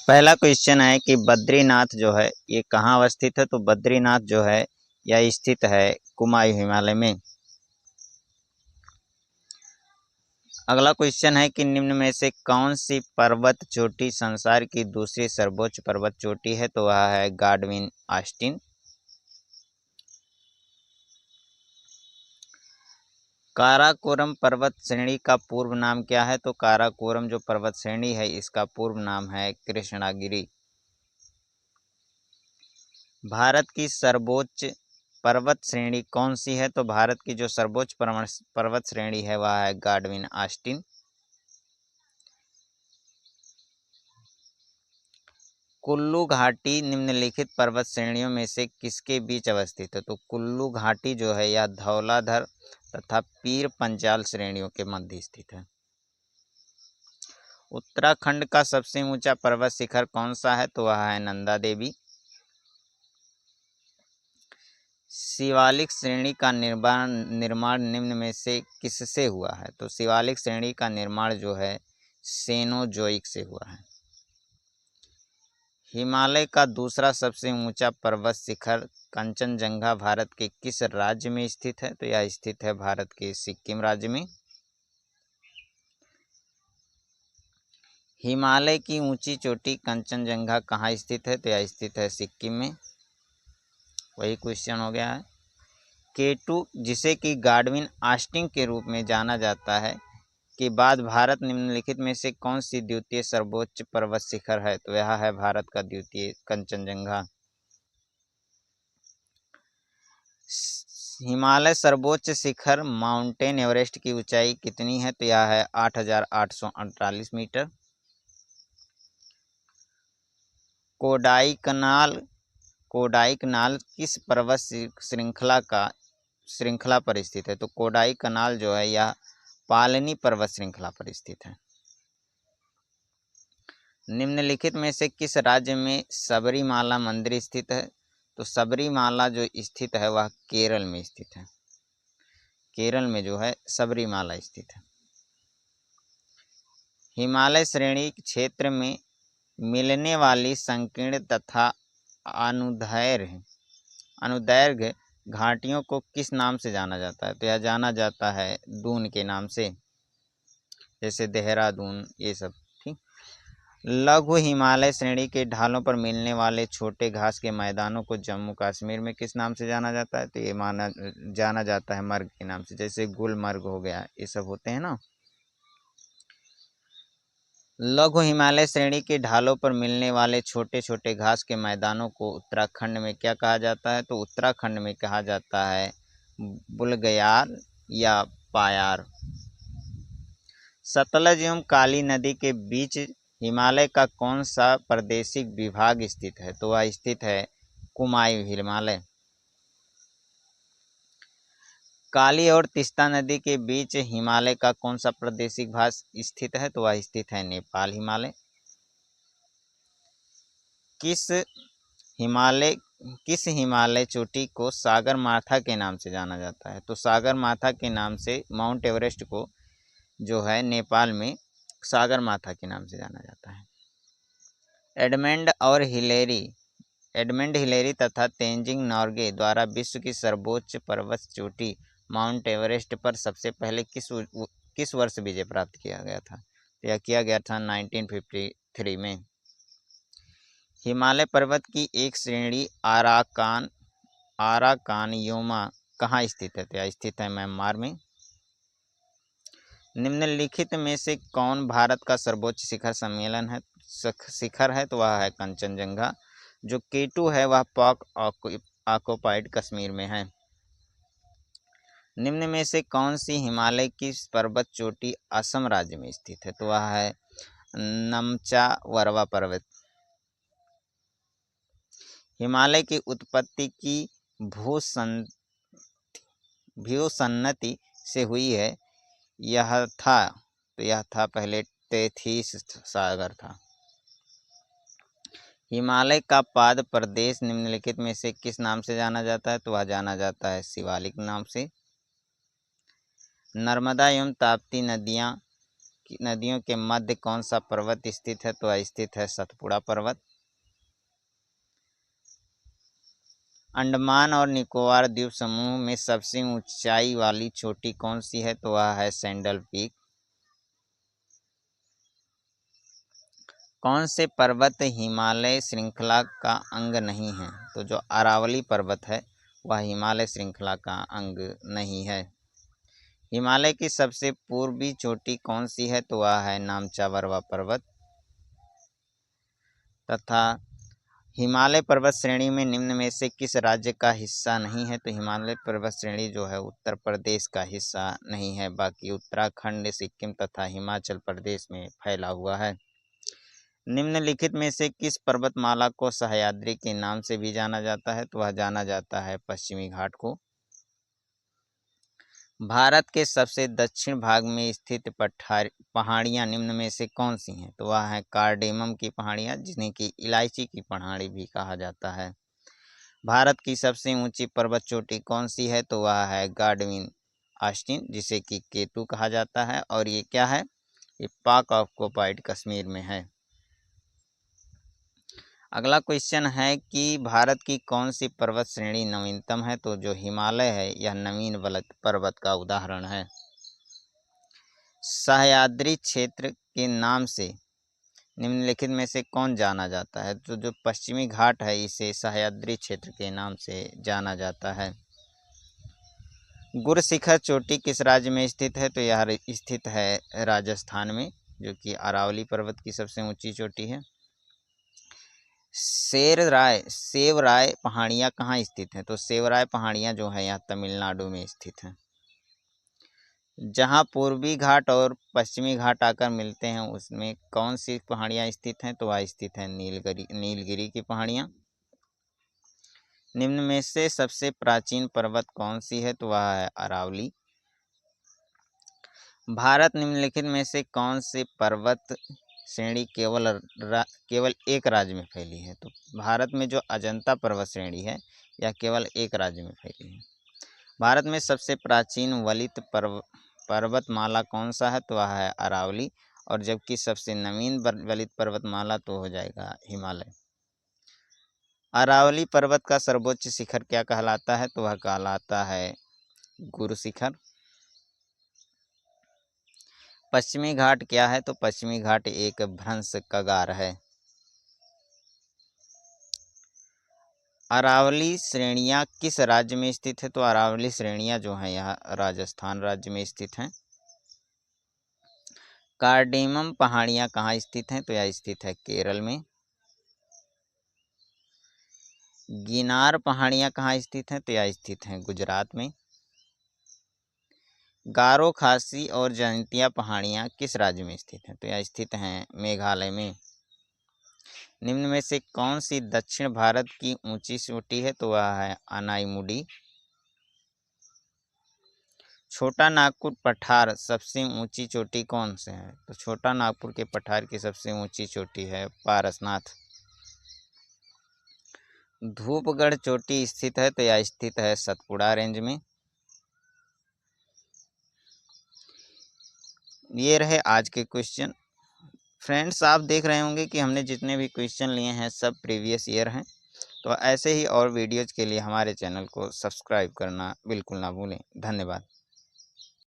पहला क्वेश्चन है कि बद्रीनाथ जो है ये कहाँ अवस्थित है। तो बद्रीनाथ जो है यह स्थित है कुमायूं हिमालय में। अगला क्वेश्चन है कि निम्न में से कौन सी पर्वत चोटी संसार की दूसरी सर्वोच्च पर्वत चोटी है। तो वह है गाडविन ऑस्टिन। काराकोरम पर्वत श्रेणी का पूर्व नाम क्या है। तो काराकोरम जो पर्वत श्रेणी है इसका पूर्व नाम है कृष्णागिरी। भारत की सर्वोच्च पर्वत श्रेणी कौन सी है। तो भारत की जो सर्वोच्च पर्वत श्रेणी है वह है गाडविन ऑस्टिन। कुल्लू घाटी निम्नलिखित पर्वत श्रेणियों में से किसके बीच अवस्थित है। तो कुल्लू घाटी जो है यह धौलाधर तथा पीर पंजाल श्रेणियों के मध्य स्थित है। उत्तराखंड का सबसे ऊंचा पर्वत शिखर कौन सा है। तो वह है नंदा देवी। शिवालिक श्रेणी का निर्माण निम्न में से किससे हुआ है। तो शिवालिक श्रेणी का निर्माण जो है सेनोजोइक से हुआ है। हिमालय का दूसरा सबसे ऊंचा पर्वत शिखर कंचनजंगा भारत के किस राज्य में स्थित है। तो यह स्थित है भारत के सिक्किम राज्य में। हिमालय की ऊंची चोटी कंचनजंगा कहाँ स्थित है। तो यह स्थित है सिक्किम में। वही क्वेश्चन हो गया है। K2 जिसे कि गाडविन ऑस्टिन के रूप में जाना जाता है के बाद भारत निम्नलिखित में से कौन सी द्वितीय सर्वोच्च पर्वत शिखर है। तो यह है भारत का द्वितीय कंचनजंगा। हिमालय सर्वोच्च शिखर माउंटेन एवरेस्ट की ऊंचाई कितनी है। तो यह है 8,848 मीटर। कोडाईकनाल किस पर्वत श्रृंखला पर स्थित है। तो कोडाईकनाल जो है यह पालनी पर्वत श्रृंखला पर स्थित है। निम्नलिखित में से किस राज्य में सबरीमाला मंदिर स्थित है। तो सबरीमाला जो स्थित है वह केरल में स्थित है। केरल में जो है सबरीमाला स्थित है। हिमालय श्रेणी क्षेत्र में मिलने वाली संकीर्ण तथा अनुदैर्घ्य घाटियों को किस नाम से जाना जाता है। तो यह जाना जाता है दून के नाम से, जैसे देहरादून ये सब। ठीक। लघु हिमालय श्रेणी के ढालों पर मिलने वाले छोटे घास के मैदानों को जम्मू कश्मीर में किस नाम से जाना जाता है। तो ये जाना जाता है मर्ग के नाम से, जैसे गुलमर्ग हो गया, ये सब होते हैं ना। लघु हिमालय श्रेणी के ढालों पर मिलने वाले छोटे छोटे घास के मैदानों को उत्तराखंड में क्या कहा जाता है। तो उत्तराखंड में कहा जाता है बुलगयार या पायार। सतलज एवं काली नदी के बीच हिमालय का कौन सा प्रादेशिक विभाग स्थित है। तो वह स्थित है कुमायूं हिमालय। काली और तीस्ता नदी के बीच हिमालय का कौन सा प्रादेशिक भाग स्थित है। तो वह स्थित है नेपाल हिमालय। किस हिमालय चोटी को सागरमाथा के नाम से जाना जाता है। तो सागरमाथा के नाम से माउंट एवरेस्ट को जो है नेपाल में सागरमाथा के नाम से जाना जाता है। एडमंड हिलेरी तथा तेंजिंग नोर्गे द्वारा विश्व की सर्वोच्च पर्वत चोटी माउंट एवरेस्ट पर सबसे पहले किस वर्ष विजय प्राप्त किया गया था। तो यह किया गया था 1953 में। हिमालय पर्वत की एक श्रेणी आराकानयोमा कहाँ स्थित है। तो यह स्थित है म्यांमार में। निम्नलिखित में से कौन भारत का सर्वोच्च शिखर है। तो वह है कंचनजंगा। जो K2 है वह पाक ऑक्युपाइड कश्मीर में है। निम्न में से कौन सी हिमालय की पर्वत चोटी असम राज्य में स्थित है। तो वह है नमचा-वरवा पर्वत। हिमालय की उत्पत्ति की भूसन्नति से हुई है। यह था पहले तेथीस सागर था। हिमालय का पाद प्रदेश निम्नलिखित में से किस नाम से जाना जाता है। तो वह जाना जाता है शिवालिक नाम से। नर्मदा एवं ताप्ती नदियाँ नदियों के मध्य कौन सा पर्वत स्थित है? तो स्थित है सतपुड़ा पर्वत। अंडमान और निकोबार द्वीप समूह में सबसे ऊंचाई वाली चोटी कौन सी है? तो वह है सैंडल पीक। कौन से पर्वत हिमालय श्रृंखला का अंग नहीं है? तो जो अरावली पर्वत है वह हिमालय श्रृंखला का अंग नहीं है। हिमालय की सबसे पूर्वी चोटी कौन सी है? तो वह है नामचावरवा पर्वत। तथा हिमालय पर्वत श्रेणी में निम्न में से किस राज्य का हिस्सा नहीं है? तो हिमालय पर्वत श्रेणी जो है उत्तर प्रदेश का हिस्सा नहीं है, बाकी उत्तराखंड, सिक्किम तथा हिमाचल प्रदेश में फैला हुआ है। निम्नलिखित में से किस पर्वतमाला को सह्याद्री के नाम से भी जाना जाता है? तो वह जाना जाता है पश्चिमी घाट को। भारत के सबसे दक्षिण भाग में स्थित पहाड़ियाँ निम्न में से कौन सी हैं? तो वह है कार्डेमम की पहाड़ियाँ, जिन्हें कि इलायची की पहाड़ी भी कहा जाता है। भारत की सबसे ऊंची पर्वत चोटी कौन सी है? तो वह है गाडविन ऑस्टिन, जिसे कि केतु कहा जाता है, और ये क्या है? ये पाक ऑक्युपाइड कश्मीर में है। अगला क्वेश्चन है कि भारत की कौन सी पर्वत श्रेणी नवीनतम है? तो जो हिमालय है यह नवीन पर्वत का उदाहरण है। सह्याद्री क्षेत्र के नाम से निम्नलिखित में से कौन जाना जाता है? तो जो पश्चिमी घाट है इसे सह्याद्री क्षेत्र के नाम से जाना जाता है। गुरशिखर चोटी किस राज्य में स्थित है? तो यह स्थित है राजस्थान में, जो कि अरावली पर्वत की सबसे ऊंची चोटी है। सेवराय पहाड़ियाँ कहाँ स्थित हैं? तो सेवराय पहाड़ियाँ जो है यहाँ तमिलनाडु में स्थित हैं। जहाँ पूर्वी घाट और पश्चिमी घाट आकर मिलते हैं उसमें कौन सी पहाड़ियाँ स्थित हैं? तो वह स्थित है नीलगिरी की पहाड़ियाँ। निम्न में से सबसे प्राचीन पर्वत कौन सी है? तो वह है अरावली। भारत निम्नलिखित में से कौन से पर्वत श्रेणी केवल एक राज्य में फैली है? तो भारत में जो अजंता पर्वत श्रेणी है यह केवल एक राज्य में फैली है। भारत में सबसे प्राचीन वलित पर्वतमाला कौन सा है? तो वह है अरावली, और जबकि सबसे नवीन वलित पर्वतमाला तो हो जाएगा हिमालय। अरावली पर्वत का सर्वोच्च शिखर क्या कहलाता है? तो वह कहलाता है गुरु शिखर। पश्चिमी घाट क्या है? तो पश्चिमी घाट एक भ्रंश कगार है। अरावली श्रेणियाँ किस राज्य में स्थित है? तो अरावली श्रेणियाँ जो हैं यह राजस्थान राज्य में स्थित हैं। कार्डेमम पहाड़ियाँ कहाँ स्थित हैं? तो यह स्थित है केरल में। गिनार पहाड़ियाँ कहाँ स्थित हैं? तो यह स्थित हैं गुजरात में। गारो खासी और जयंतिया पहाड़ियाँ किस राज्य में स्थित हैं? तो यह स्थित हैं मेघालय में। निम्न में से कौन सी दक्षिण भारत की ऊंची चोटी है? तो वह है अनाईमुडी। छोटा नागपुर पठार सबसे ऊंची चोटी कौन से है? तो छोटा नागपुर के पठार की सबसे ऊंची चोटी है पारसनाथ। धूपगढ़ चोटी स्थित है? तो यह स्थित है सतपुड़ा रेंज में। ये रहे आज के क्वेश्चन। फ्रेंड्स, आप देख रहे होंगे कि हमने जितने भी क्वेश्चन लिए हैं सब प्रीवियस ईयर हैं। तो ऐसे ही और वीडियोज़ के लिए हमारे चैनल को सब्सक्राइब करना बिल्कुल ना भूलें। धन्यवाद।